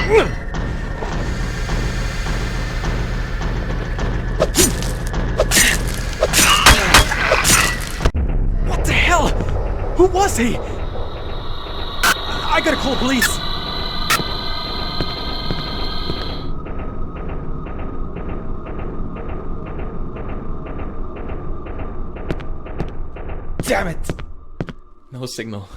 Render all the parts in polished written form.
What the hell? Who was he? I gotta call police. Damn it! No signal.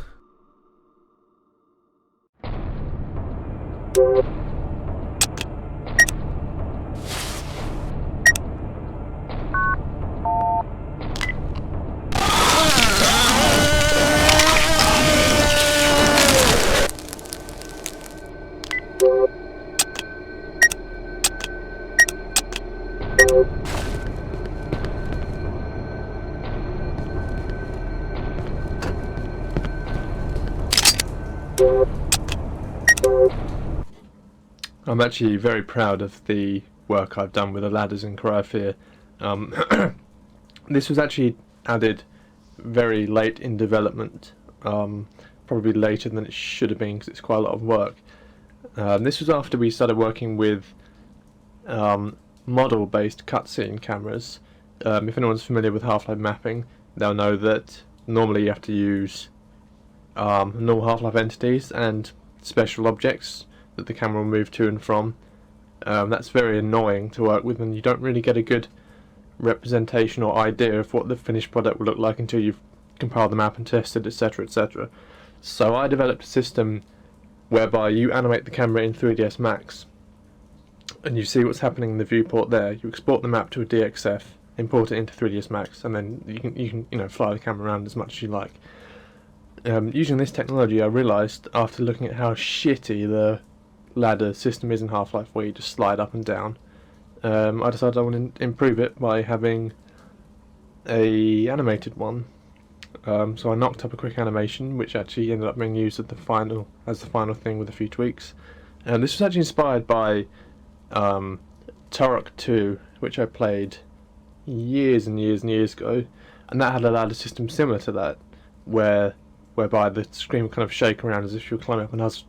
I'm actually very proud of the work I've done with the ladders in Cry of Fear. This was actually added very late in development, probably later than it should have been because it's quite a lot of work. This was after we started working with model-based cutscene cameras. If anyone's familiar with Half-Life mapping, they'll know that normally you have to use normal Half-Life entities and special objects that the camera will move to and from. That's very annoying to work with, and you don't really get a good representation or idea of what the finished product will look like until you've compiled the map and tested, etc, etc. So I developed a system whereby you animate the camera in 3ds Max and you see what's happening in the viewport there. You export the map to a DXF, import it into 3ds Max, and then you can fly the camera around as much as you like. Using this technology, I realised after looking at how shitty the ladder system is in Half-Life, where you just slide up and down, I decided I want to improve it by having a animated one. So I knocked up a quick animation, which actually ended up being used as the final thing with a few tweaks. This was actually inspired by Turok 2, which I played years and years and years ago, and that had a ladder system similar to that, whereby the screen would kind of shake around as if you were climbing up, and I was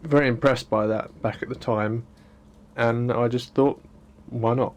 very impressed by that back at the time, and I just thought, why not?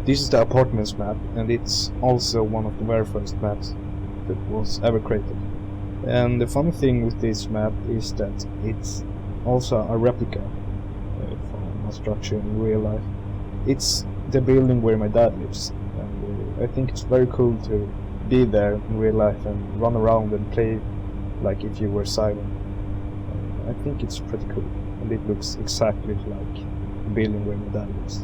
This is the apartments map, and it's also one of the very first maps that was ever created. And the funny thing with this map is that it's also a replica from a structure in real life. It's the building where my dad lives, and I think it's very cool to be there in real life and run around and play like if you were silent. I think it's pretty cool, and it looks exactly like the building where my dad lives.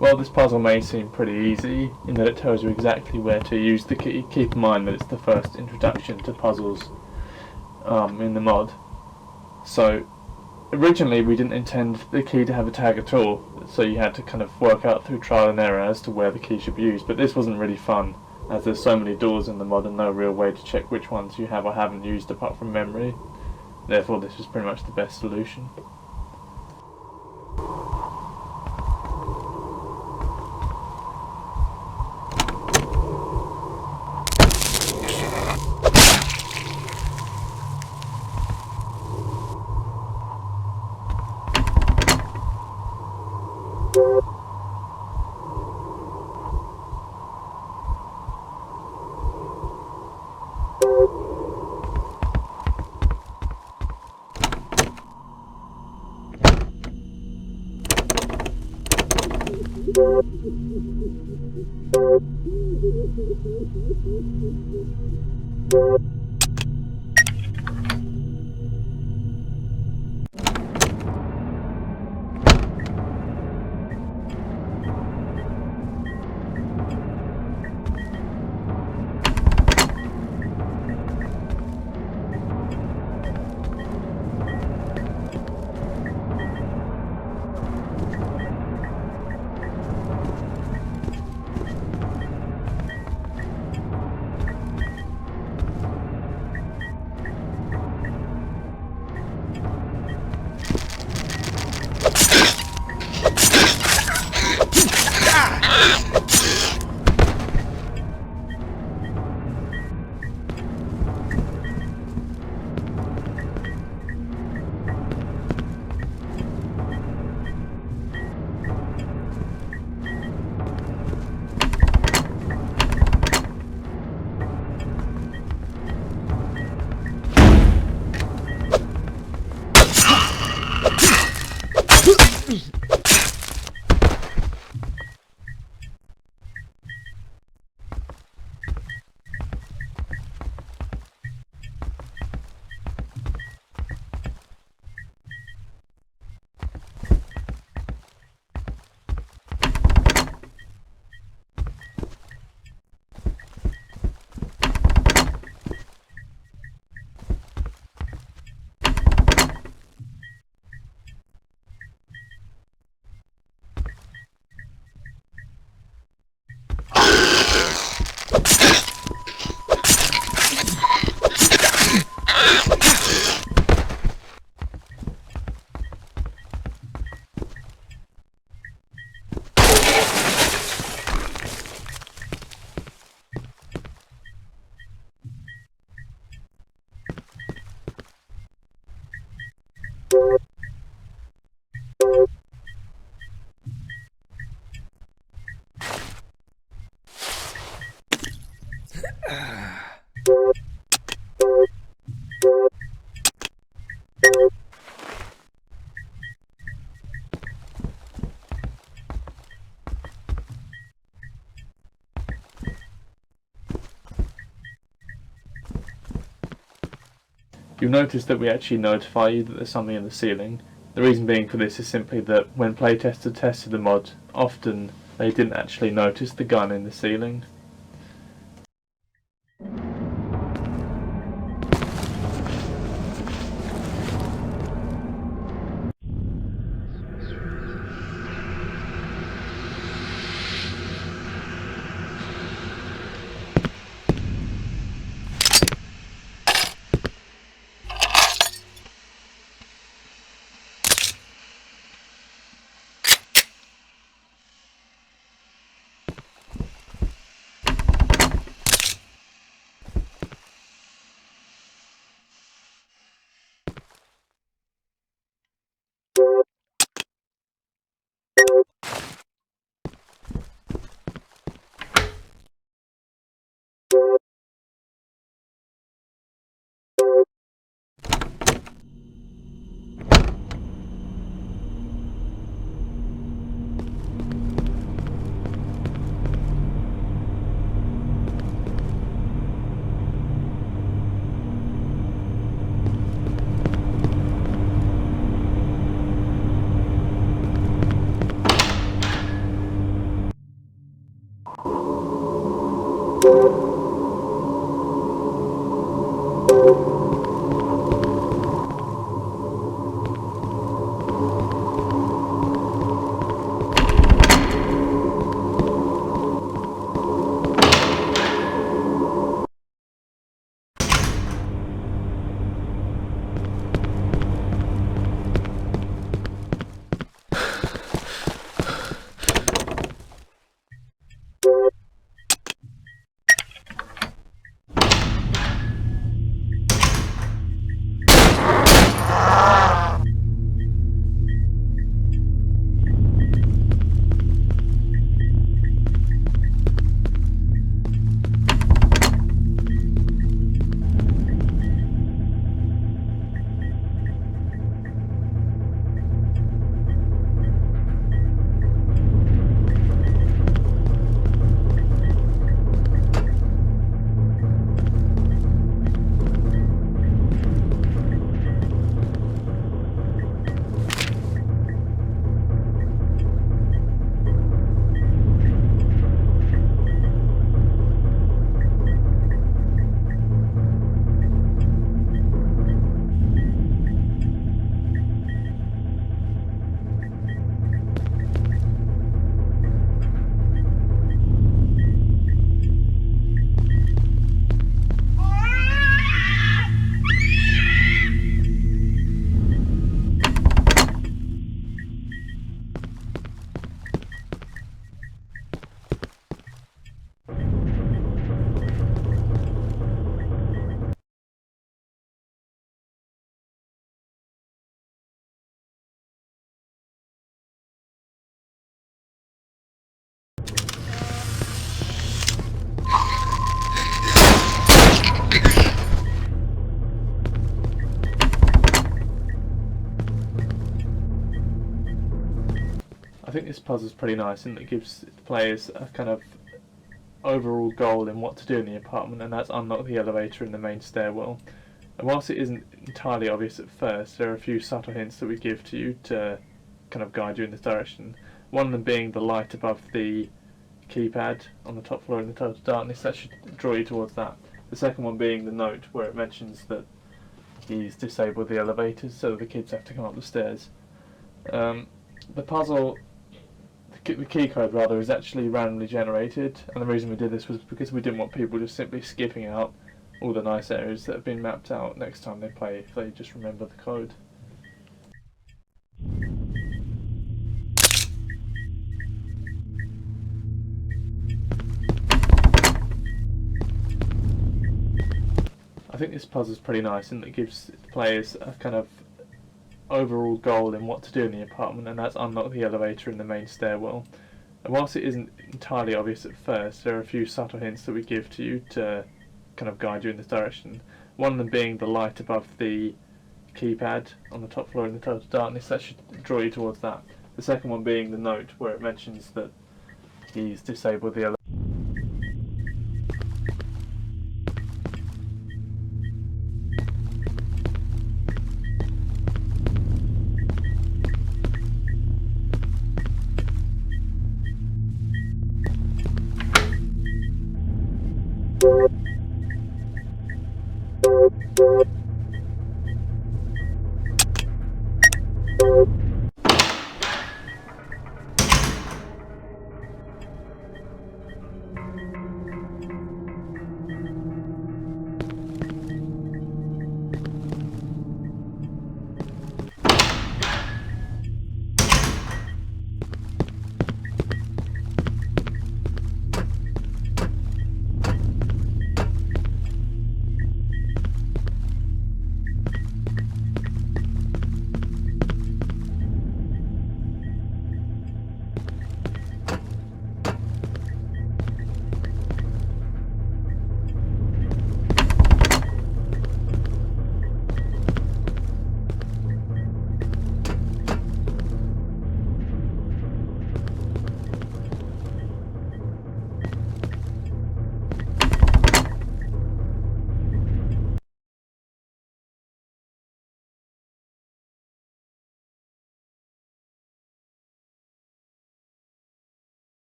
Well, this puzzle may seem pretty easy in that it tells you exactly where to use the key. Keep in mind that it's the first introduction to puzzles in the mod. So originally we didn't intend the key to have a tag at all, so you had to kind of work out through trial and error as to where the key should be used, but this wasn't really fun as there's so many doors in the mod and no real way to check which ones you have or haven't used apart from memory. Therefore this was pretty much the best solution. You'll notice that we actually notify you that there's something in the ceiling. The reason being for this is simply that when playtesters tested the mod, often they didn't actually notice the gun in the ceiling. think this puzzle's pretty nice and it gives the players a kind of overall goal in what to do in the apartment, and that's unlock the elevator in the main stairwell. And whilst it isn't entirely obvious at first, there are a few subtle hints that we give to you to kind of guide you in this direction. One of them being the light above the keypad on the top floor in the total darkness, that should draw you towards that. The second one being the note where it mentions that he's disabled the elevators so that the kids have to come up the stairs. The puzzle, the key code rather, is actually randomly generated, and the reason we did this was because we didn't want people just simply skipping out all the nice areas that have been mapped out next time they play if they just remember the code. I think this puzzle's pretty nice and it gives the players a kind of overall goal in what to do in the apartment, and that's unlock the elevator in the main stairwell. And whilst it isn't entirely obvious at first, there are a few subtle hints that we give to you to kind of guide you in this direction. One of them being the light above the keypad on the top floor in the total darkness, that should draw you towards that. The second one being the note where it mentions that he's disabled the elevator.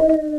Bye.